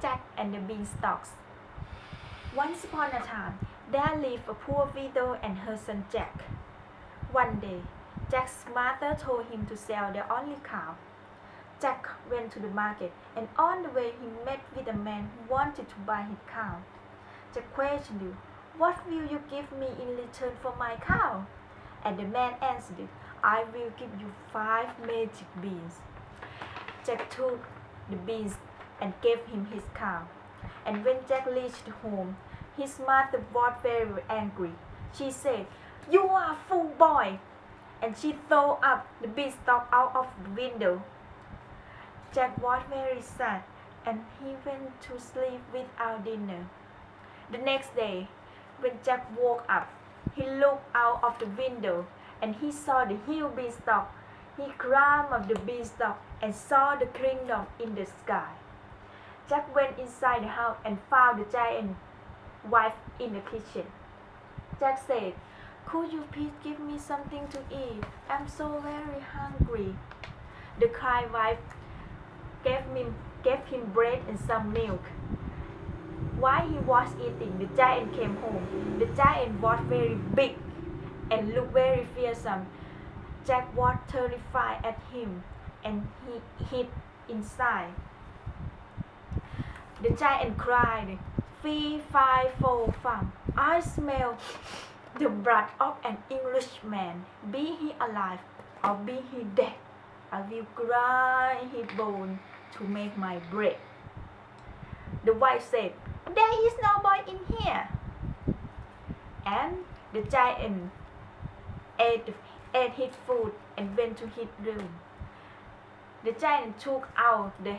Jack and the Beanstalks. Once upon a time, there lived a poor widow and her son Jack. One day, Jack's mother told him to sell their only cow. Jack went to the market, and on the way he met with a man who wanted to buy his cow. Jack questioned him, "What will you give me in return for my cow?" And the man answered, "I will give you 5 magic beans." Jack took the beans and gave him his cow. And when Jack reached home, his mother was very angry. She said, "You are a fool boy!" And she threw up the beanstalk out of the window. Jack was very sad, and he went to sleep without dinner. The next day, when Jack woke up, he looked out of the window and he saw the huge beanstalk. He climbed up the beanstalk and saw the kingdom in the sky. Jack went inside the house and found the giant wife in the kitchen. Jack said, "Could you please give me something to eat? I'm so very hungry." The kind wife gave him bread and some milk. While he was eating, the giant came home. The giant was very big and looked very fearsome. Jack was terrified at him and he hid inside. The giant cried, "Fee, fi, fo, fum, I smell the blood of an Englishman. Be he alive or be he dead, I will grind his bone to make my bread." The wife said, "There is no boy in here." And the giant ate his food and went to his room. The giant took out the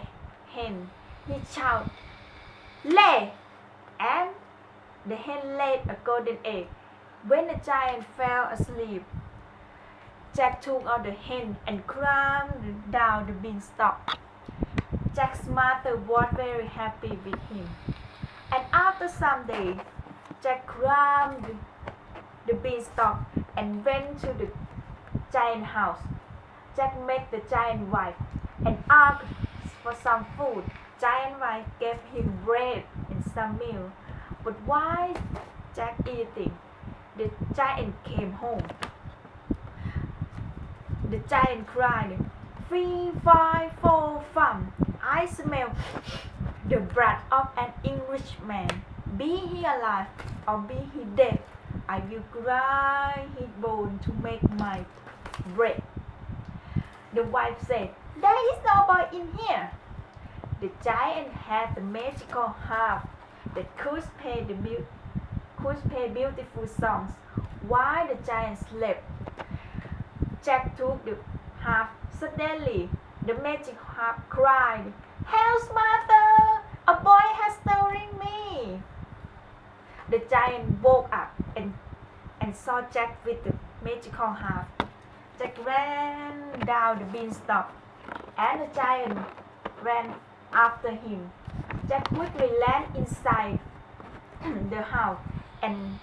hen. He shouted, "Lay!" And the hen laid a golden egg. When the giant fell asleep, Jack took out the hen and climbed down the beanstalk. Jack's mother was very happy with him. And after some days, Jack climbed the beanstalk and went to the giant house. Jack met the giant wife and asked for some food. Giant wife gave him bread and some milk. But while Jack eating, the giant came home. The giant cried, "Fee, fi, fo, fum, I smell the blood of an Englishman. Be he alive or be he dead, I will grind his bone to make my bread." The wife said, "There is no boy in here." The giant had the magical harp that could play beautiful songs while the giant slept. Jack took the harp. Suddenly, the magic harp cried, "Help, mother! A boy has stolen me!" The giant woke up and saw Jack with the magical harp. Jack ran down the beanstalk, and the giant ran after him. Jack quickly ran inside the house and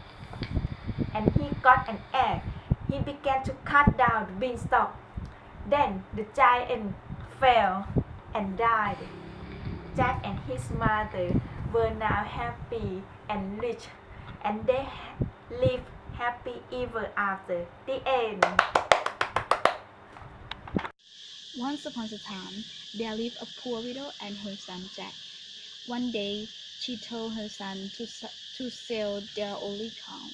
he got an axe. He began to cut down the beanstalk. Then the giant fell and died. Jack and his mother were now happy and rich, and they lived happy ever after. The end. Once upon a time, there lived a poor widow and her son Jack. One day, she told her son to sell their only cow.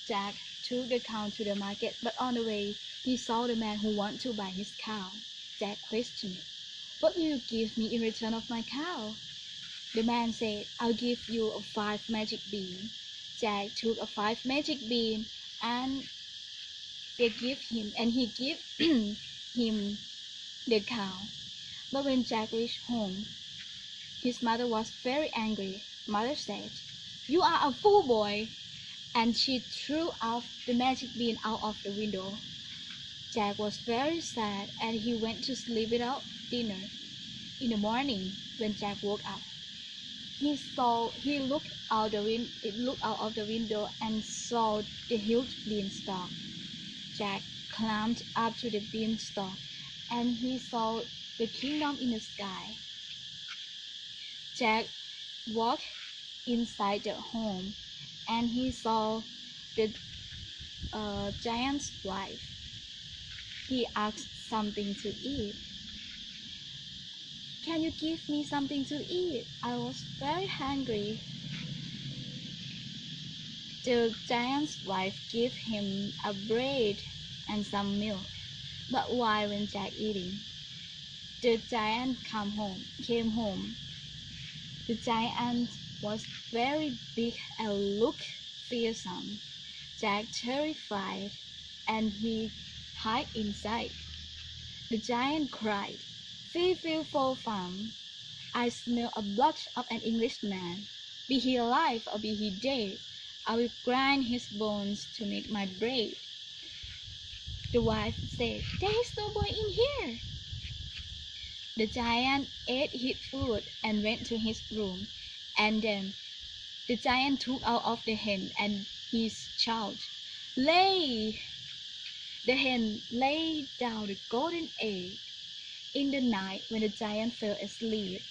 Jack took the cow to the market, but on the way, he saw the man who wanted to buy his cow. Jack questioned, "What will you give me in return of my cow?" The man said, "I'll give you a 5 magic bean." Jack took a 5 magic bean and he gave him the cow. But when Jack reached home, his mother was very angry. Mother said, "You are a fool boy," and she threw out the magic bean out of the window. Jack was very sad and he went to sleep without dinner. In the morning, when Jack woke up, he looked out of the window and saw the huge beanstalk. Jack climbed up to the beanstalk and he saw the kingdom in the sky. Jack walked inside the home and he saw the giant's wife. He asked something to eat. "Can you give me something to eat? I was very hungry." The giant's wife gave him a bread and some milk. But while when Jack eating, the giant came home. The giant was very big and looked fearsome. Jack terrified, and he hid inside. The giant cried, "Fee, fee, fo, fum. I smell a blood of an Englishman. Be he alive or be he dead, I will grind his bones to make my bread." The wife said, "There is no boy in here." The giant ate his food and went to his room, and then the giant took out of the hen and his child. "Lay!" The hen laid down the golden egg. In the night, when the giant fell asleep,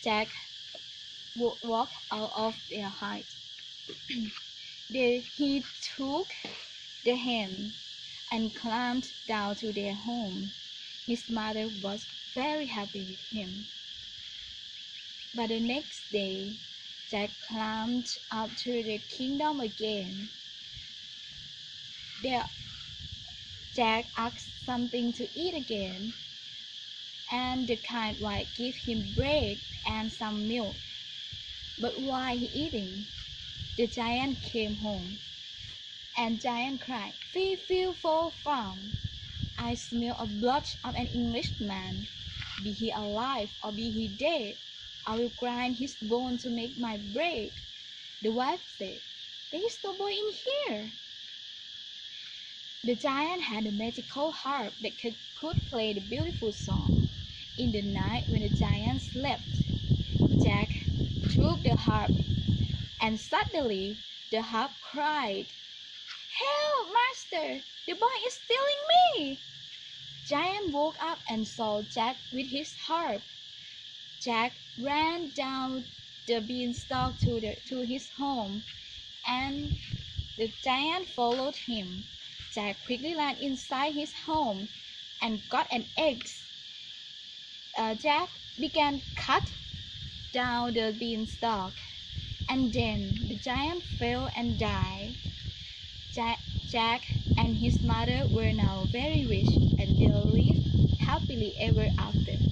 Jack walked out of their hide. He took the hen and climbed down to their home. His mother was very happy with him. But the next day, Jack climbed up to the kingdom again. There, Jack asked something to eat again, and the kind wife gave him bread and some milk. But while he eating, the giant came home, and giant cried, "Fee, fee, fo, fum. I smell a blood of an Englishman. Be he alive or be he dead, I will grind his bone to make my bread." The wife said, "There is no boy in here." The giant had a magical harp that could play the beautiful song. In the night when the giant slept, Jack took the harp, and suddenly the harp cried, "Help, master! The boy is stealing me!" Giant woke up and saw Jack with his harp. Jack ran down the beanstalk to his home, and the giant followed him. Jack quickly ran inside his home and got an axe. Jack began cut down the beanstalk, and then the giant fell and died. Jack and his mother were now very rich, and they lived happily ever after.